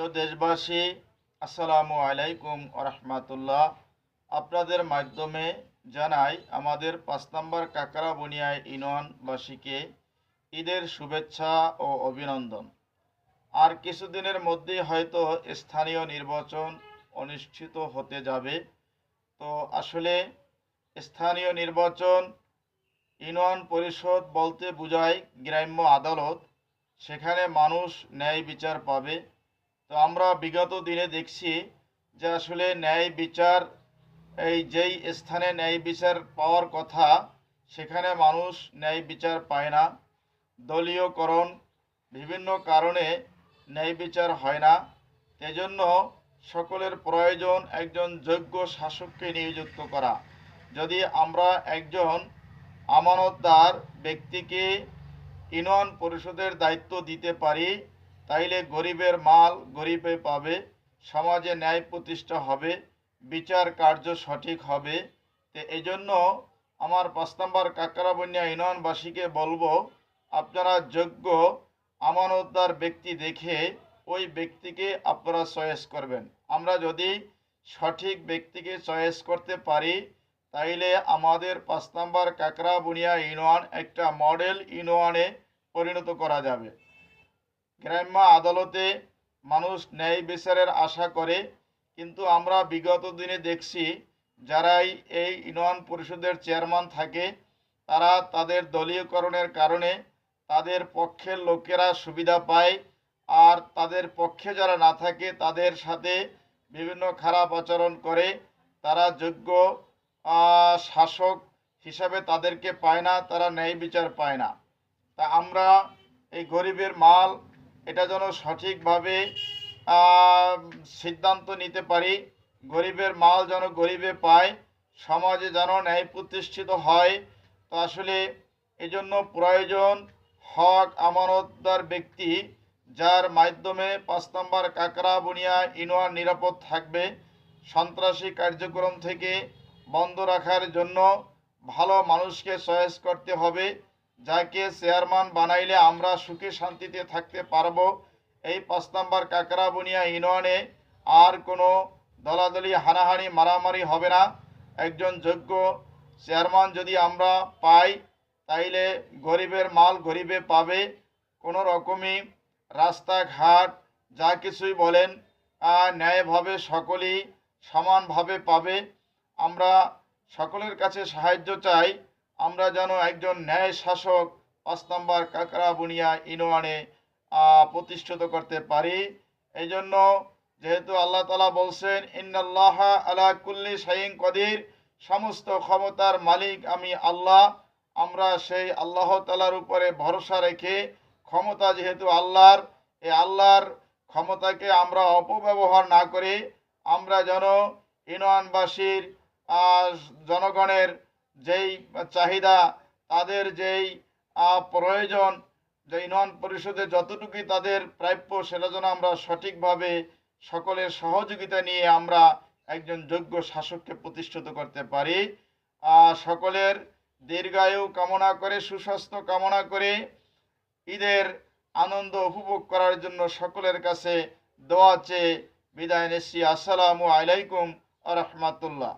প্রিয় দেশবাসী, আসসালামু আলাইকুম রহমতুল্লাহ। আপনাদের মাধ্যমে জানাই আমাদের 5 নম্বর কাকরাবুনিয়া ইউনিয়নবাসীকে ঈদের শুভেচ্ছা ও অভিনন্দন। আর কিছুদিনের মধ্যেই হয়তো স্থানীয় নির্বাচন অনুষ্ঠিত হতে যাবে। তো আসলে স্থানীয় নির্বাচন, ইউনিয়ন পরিষদ বলতে বোঝায় গ্রাম্য আদালত, সেখানে মানুষ ন্যায় বিচার পাবে। তো আমরা বিগত দিনে দেখছি যে আসলে ন্যায় বিচার, এই যেই স্থানে ন্যায় বিচার পাওয়ার কথা সেখানে মানুষ ন্যায় বিচার পায় না। দলীয়করণ, বিভিন্ন কারণে ন্যায় বিচার হয় না। এজন্য সকলের প্রয়োজন একজন যোগ্য শাসককে নিযুক্ত করা। যদি আমরা একজন আমানতদার ব্যক্তিকে ইউনিয়ন পরিষদের দায়িত্ব দিতে পারি, তাইলে গরিবের মাল গরিবে পাবে, সমাজে ন্যায় প্রতিষ্ঠা হবে, বিচার কার্য সঠিক হবে। তো এই জন্য আমার 5 নম্বর কাকরাবুনিয়া ইউনিয়নবাসীকে বলবো, আপনারা যোগ্য আমানতদার ব্যক্তি দেখে ওই ব্যক্তিকে আপনারা চয়েস করবেন। আমরা যদি সঠিক ব্যক্তিকে চয়েস করতে পারি, তাইলে আমাদের 5 নম্বর কাকরাবুনিয়া ইউনিয়ন একটা মডেল ইউনিয়নে পরিণত করা যাবে। গ্রাম্য আদালতে মানুষ ন্যায় বিচারের আশা করে, কিন্তু আমরা বিগত দিনে দেখছি যারাই এই ইউনিয়ন পরিষদের চেয়ারম্যান থাকে, তারা তাদের দলীয়করণের কারণে তাদের পক্ষের লোকেরা সুবিধা পায়, আর তাদের পক্ষে যারা না থাকে তাদের সাথে বিভিন্ন খারাপ আচরণ করে। তারা যোগ্য শাসক হিসাবে তাদেরকে পায় না, তারা ন্যায় বিচার পায় না। তা আমরা এই গরিবের মাল, এটা যেন সঠিকভাবে সিদ্ধান্ত নিতে পারি, গরিবের মাল যেন গরিবে পায়, সমাজে যেন ন্যায় প্রতিষ্ঠিত হয়। তো আসলে এজন্য প্রয়োজন হক আমানতদার ব্যক্তি, যার মাধ্যমে 5 নম্বর কাকরাবুনিয়া ইউনিয়ন নিরাপদ থাকবে। সন্ত্রাসী কার্যক্রম থেকে বন্ধ রাখার জন্য ভালো মানুষকে চয়েস করতে হবে, যাকে চেয়ারম্যান বানাইলে আমরা সুখে শান্তিতে থাকতে পারবো। এই 5 নম্বর কাকরাবুনিয়া ইউনিয়নে আর কোনো দলাদলি, হানাহানি, মারামারি হবে না। একজন যোগ্য চেয়ারম্যান যদি আমরা পাই, তাইলে গরিবের মাল গরিবে পাবে। কোনো রকমই রাস্তাঘাট যা কিছুই বলেন ন্যায়ভাবে সকলেই সমানভাবে পাবে। আমরা সকলের কাছে সাহায্য চাই, আমরা যেন একজন ন্যায় শাসক 5 নম্বর কাকরাবুনিয়া ইউনিয়নে প্রতিষ্ঠিত করতে পারি। এই জন্য যেহেতু আল্লাহ তাআলা বলছেন, ইন্নাল্লাহ আলা কুল্লি শাইইন কদির, সমস্ত ক্ষমতার মালিক আমি আল্লাহ। আমরা সেই আল্লাহ তাআলার উপরে ভরসা রেখে, ক্ষমতা যেহেতু আল্লাহর, এই আল্লাহর ক্ষমতাকে আমরা অপব্যবহার না করে আমরা যেন ইউনিয়নবাসীর জনগণের যেই চাহিদা, তাদের যেই প্রয়োজন, যে ইউনিয়ন পরিষদে যতটুকুই তাদের প্রাপ্য, সেটা যেন আমরা সঠিকভাবে সকলের সহযোগিতা নিয়ে আমরা একজন যোগ্য শাসককে প্রতিষ্ঠিত করতে পারি। সকলের দীর্ঘায়ু কামনা করে, সুস্বাস্থ্য কামনা করে ঈদের আনন্দ উপভোগ করার জন্য সকলের কাছে দোয়া চেয়ে বিদায় নিচ্ছি। আসসালামু আলাইকুম রহমতুল্লাহ।